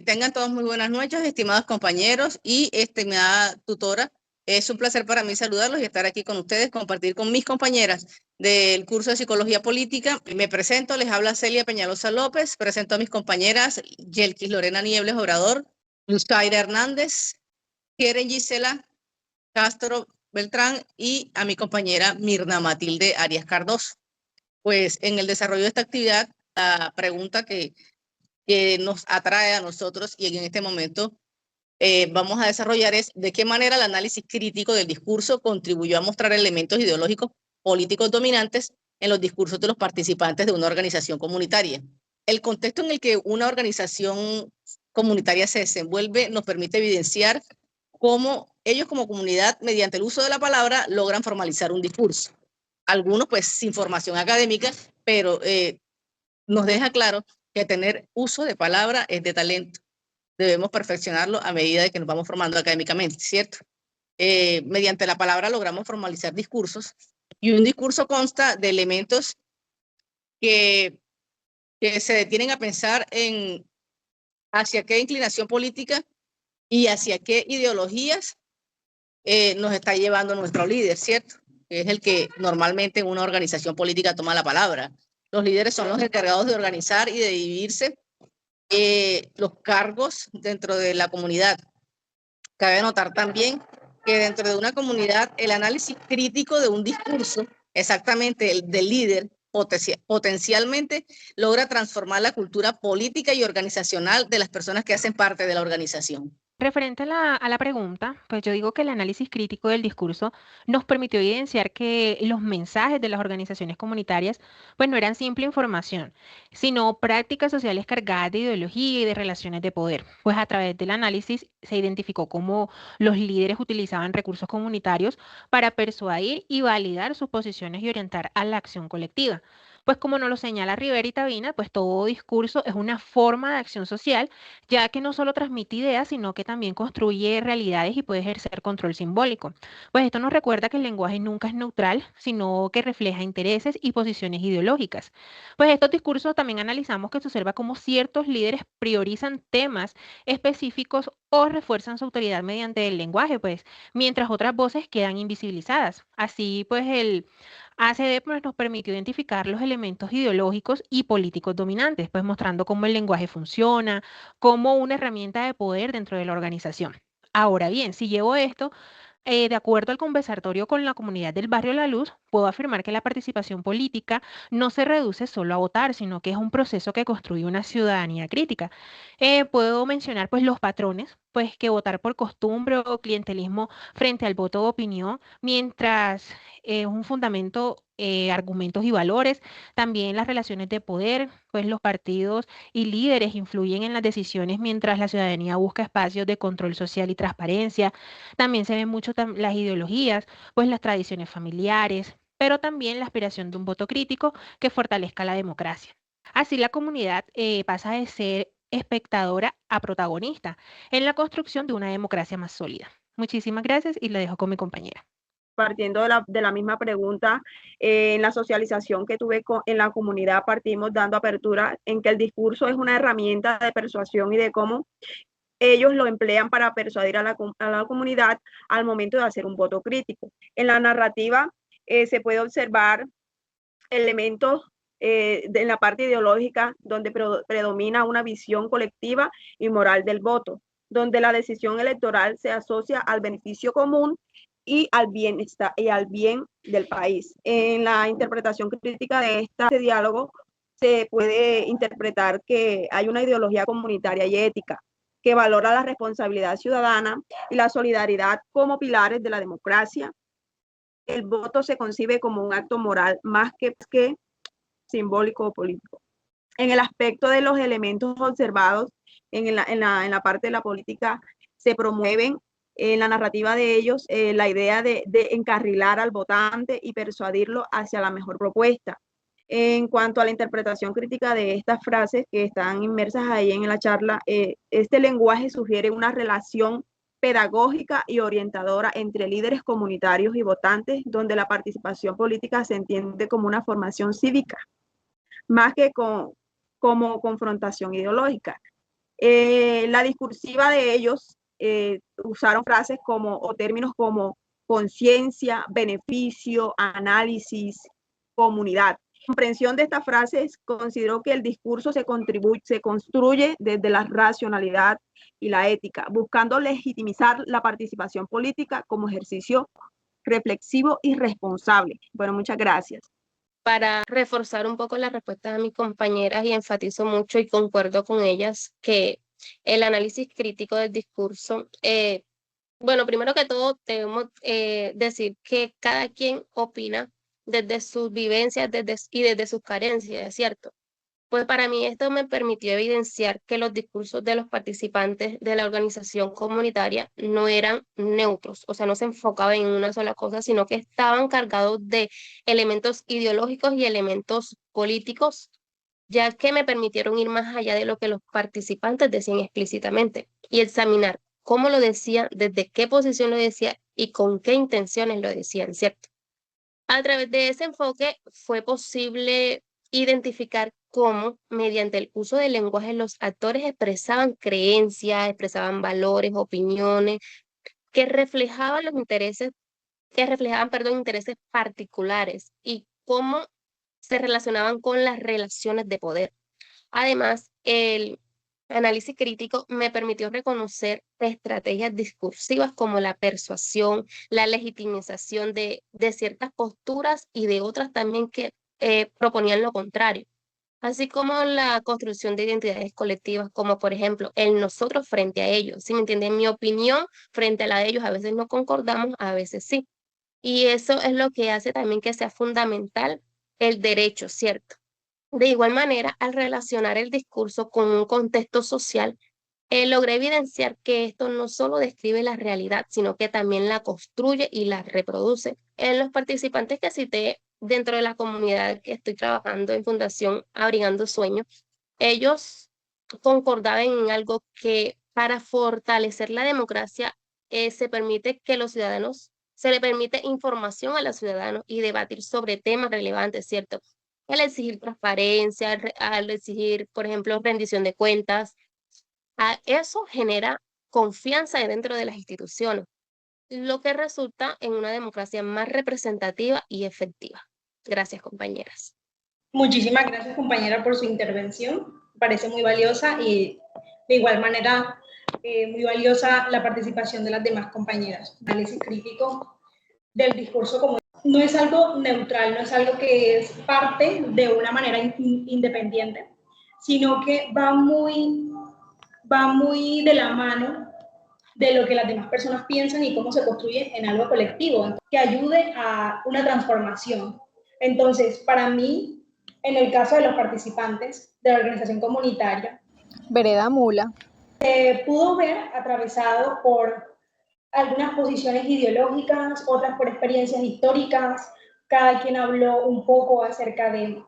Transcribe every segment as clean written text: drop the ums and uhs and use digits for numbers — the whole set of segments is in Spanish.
Tengan todos muy buenas noches, estimados compañeros y estimada tutora. Es un placer para mí saludarlos y estar aquí con ustedes, compartir con mis compañeras del curso de Psicología Política. Me presento, les habla Celia Peñalosa López, presento a mis compañeras Yelkis Lorena Niebles Obrador, Luzcaira Hernández, Keren Gisela Castro Beltrán y a mi compañera Mirna Matilde Arias Cardoso. Pues en el desarrollo de esta actividad, la pregunta que nos atrae a nosotros y en este momento vamos a desarrollar es de qué manera el análisis crítico del discurso contribuyó a mostrar elementos ideológicos políticos dominantes en los discursos de los participantes de una organización comunitaria. El contexto en el que una organización comunitaria se desenvuelve nos permite evidenciar cómo ellos como comunidad, mediante el uso de la palabra, logran formalizar un discurso. Algunos pues sin formación académica, pero nos deja claro que tener uso de palabra es de talento. Debemos perfeccionarlo a medida de que nos vamos formando académicamente, ¿cierto? Mediante la palabra logramos formalizar discursos y un discurso consta de elementos que se detienen a pensar en hacia qué inclinación política y hacia qué ideologías nos está llevando nuestro líder, ¿cierto? Que es el que normalmente en una organización política toma la palabra. Los líderes son los encargados de organizar y de dividirse los cargos dentro de la comunidad. Cabe notar también que dentro de una comunidad el análisis crítico de un discurso, exactamente el del líder, potencialmente logra transformar la cultura política y organizacional de las personas que hacen parte de la organización. Referente a la pregunta, pues yo digo que el análisis crítico del discurso nos permitió evidenciar que los mensajes de las organizaciones comunitarias pues no eran simple información, sino prácticas sociales cargadas de ideología y de relaciones de poder. Pues a través del análisis se identificó cómo los líderes utilizaban recursos comunitarios para persuadir y validar sus posiciones y orientar a la acción colectiva. Pues como nos lo señala Rivera y Tabina, pues todo discurso es una forma de acción social ya que no solo transmite ideas, sino que también construye realidades y puede ejercer control simbólico. Pues esto nos recuerda que el lenguaje nunca es neutral, sino que refleja intereses y posiciones ideológicas. Pues estos discursos también analizamos que se observa cómo ciertos líderes priorizan temas específicos o refuerzan su autoridad mediante el lenguaje, pues, mientras otras voces quedan invisibilizadas. Así, pues, el ACD pues, nos permitió identificar los elementos ideológicos y políticos dominantes, pues mostrando cómo el lenguaje funciona, como una herramienta de poder dentro de la organización. Ahora bien, si llevo esto de acuerdo al conversatorio con la comunidad del barrio La Luz, puedo afirmar que la participación política no se reduce solo a votar, sino que es un proceso que construye una ciudadanía crítica. Puedo mencionar pues los patrones, pues que votar por costumbre o clientelismo frente al voto de opinión, mientras es un fundamento, argumentos y valores, también las relaciones de poder, pues los partidos y líderes influyen en las decisiones mientras la ciudadanía busca espacios de control social y transparencia. También se ven mucho las ideologías, pues las tradiciones familiares, pero también la aspiración de un voto crítico que fortalezca la democracia. Así la comunidad pasa de ser espectadora a protagonista en la construcción de una democracia más sólida. Muchísimas gracias y lo dejo con mi compañera. Partiendo de la misma pregunta, en la socialización que tuve en la comunidad partimos dando apertura en que el discurso es una herramienta de persuasión y de cómo ellos lo emplean para persuadir a la comunidad al momento de hacer un voto crítico. En la narrativa se puede observar elementos en la parte ideológica donde predomina una visión colectiva y moral del voto, donde la decisión electoral se asocia al beneficio común y al bienestar y al bien del país. En la interpretación crítica de este diálogo se puede interpretar que hay una ideología comunitaria y ética que valora la responsabilidad ciudadana y la solidaridad como pilares de la democracia. El voto se concibe como un acto moral más que simbólico o político. En el aspecto de los elementos observados en la parte de la política, se promueven en la narrativa de ellos la idea de encarrilar al votante y persuadirlo hacia la mejor propuesta. En cuanto a la interpretación crítica de estas frases que están inmersas ahí en la charla, este lenguaje sugiere una relación pedagógica y orientadora entre líderes comunitarios y votantes, donde la participación política se entiende como una formación cívica, más que como confrontación ideológica. La discursiva de ellos usaron frases como, o términos como conciencia, beneficio, análisis, comunidad. La comprensión de estas frases consideró que el discurso se construye desde la racionalidad y la ética, buscando legitimizar la participación política como ejercicio reflexivo y responsable. Bueno, muchas gracias. Para reforzar un poco la respuesta de mis compañeras, y enfatizo mucho y concuerdo con ellas que el análisis crítico del discurso, bueno, primero que todo debemos decir que cada quien opina desde sus vivencias y desde sus carencias, ¿cierto? Pues para mí esto me permitió evidenciar que los discursos de los participantes de la organización comunitaria no eran neutros, o sea, no se enfocaban en una sola cosa, sino que estaban cargados de elementos ideológicos y elementos políticos, ya que me permitieron ir más allá de lo que los participantes decían explícitamente y examinar cómo lo decían, desde qué posición lo decía y con qué intenciones lo decían, ¿cierto? A través de ese enfoque fue posible identificar cómo, mediante el uso del lenguaje, los actores expresaban creencias, expresaban valores, opiniones, que reflejaban los intereses, que reflejaban, perdón, intereses particulares y cómo se relacionaban con las relaciones de poder. Además, el análisis crítico me permitió reconocer estrategias discursivas como la persuasión, la legitimización de ciertas posturas y de otras también que proponían lo contrario, así como la construcción de identidades colectivas, como por ejemplo el nosotros frente a ellos. ¿Sí me entienden? Mi opinión frente a la de ellos, a veces no concordamos, a veces sí. Y eso es lo que hace también que sea fundamental el derecho, ¿cierto? De igual manera, al relacionar el discurso con un contexto social, logré evidenciar que esto no solo describe la realidad, sino que también la construye y la reproduce. En los participantes que cité dentro de la comunidad que estoy trabajando en Fundación Abrigando Sueños, ellos concordaban en algo que para fortalecer la democracia se permite que los ciudadanos, se le permite información a los ciudadanos y debatir sobre temas relevantes, ¿cierto? Al exigir transparencia, al exigir, por ejemplo, rendición de cuentas, eso genera confianza dentro de las instituciones, lo que resulta en una democracia más representativa y efectiva. Gracias, compañeras. Muchísimas gracias, compañera, por su intervención. Me parece muy valiosa y de igual manera muy valiosa la participación de las demás compañeras. Análisis crítico del discurso como no es algo neutral, no es algo que es parte de una manera independiente, sino que va muy de la mano de lo que las demás personas piensan y cómo se construye en algo colectivo, que ayude a una transformación. Entonces, para mí, en el caso de los participantes de la organización comunitaria, Vereda Mula, se pudo ver atravesado por algunas posiciones ideológicas, otras por experiencias históricas. Cada quien habló un poco acerca de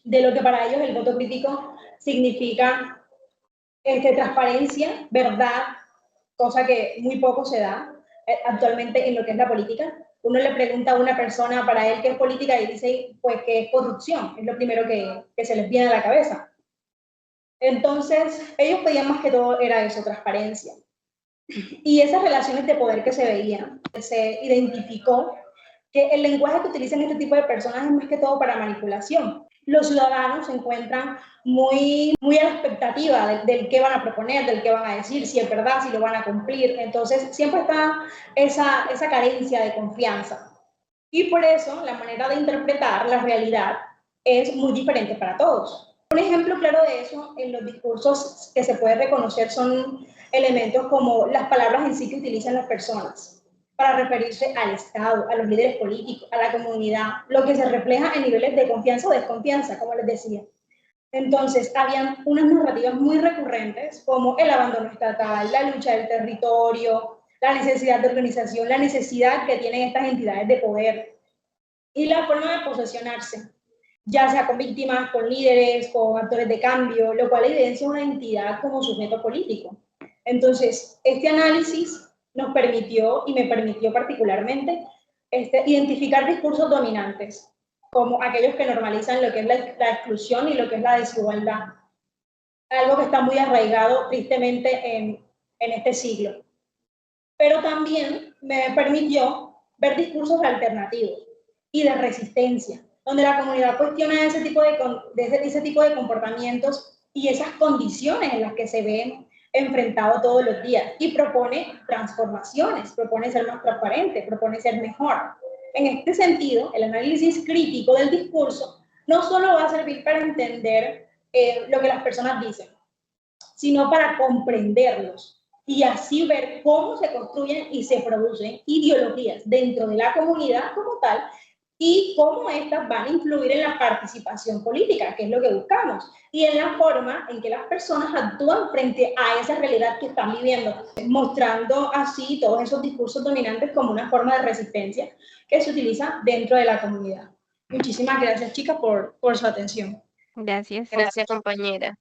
lo que para ellos el voto crítico significa transparencia, verdad, cosa que muy poco se da actualmente en lo que es la política. Uno le pregunta a una persona para él qué es política y dice pues que es corrupción, es lo primero que se les viene a la cabeza. Entonces, ellos pedían más que todo era eso, transparencia. Y esas relaciones de poder que se veían, se identificó que el lenguaje que utilizan este tipo de personas es más que todo para manipulación. Los ciudadanos se encuentran muy a la expectativa del qué van a proponer, del qué van a decir, si es verdad, si lo van a cumplir. Entonces, siempre está esa carencia de confianza. Y por eso, la manera de interpretar la realidad es muy diferente para todos. Un ejemplo claro de eso en los discursos que se puede reconocer son elementos como las palabras en sí que utilizan las personas para referirse al Estado, a los líderes políticos, a la comunidad, lo que se refleja en niveles de confianza o desconfianza, como les decía. Entonces, habían unas narrativas muy recurrentes como el abandono estatal, la lucha del territorio, la necesidad de organización, la necesidad que tienen estas entidades de poder y la forma de posesionarse, ya sea con víctimas, con líderes, con actores de cambio, lo cual evidencia una entidad como sujeto político. Entonces, este análisis nos permitió, y me permitió particularmente, identificar discursos dominantes, como aquellos que normalizan lo que es la exclusión y lo que es la desigualdad. algo que está muy arraigado tristemente en este siglo. Pero también me permitió ver discursos alternativos y de resistencia, donde la comunidad cuestiona ese tipo de comportamientos y esas condiciones en las que se ven enfrentados todos los días y propone transformaciones, propone ser más transparente, propone ser mejor. En este sentido, el análisis crítico del discurso no solo va a servir para entender lo que las personas dicen, sino para comprenderlos y así ver cómo se construyen y se producen ideologías dentro de la comunidad como tal y cómo estas van a influir en la participación política, que es lo que buscamos, y en la forma en que las personas actúan frente a esa realidad que están viviendo, mostrando así todos esos discursos dominantes como una forma de resistencia que se utiliza dentro de la comunidad. Muchísimas gracias, chicas, por su atención. Gracias. Gracias, compañera.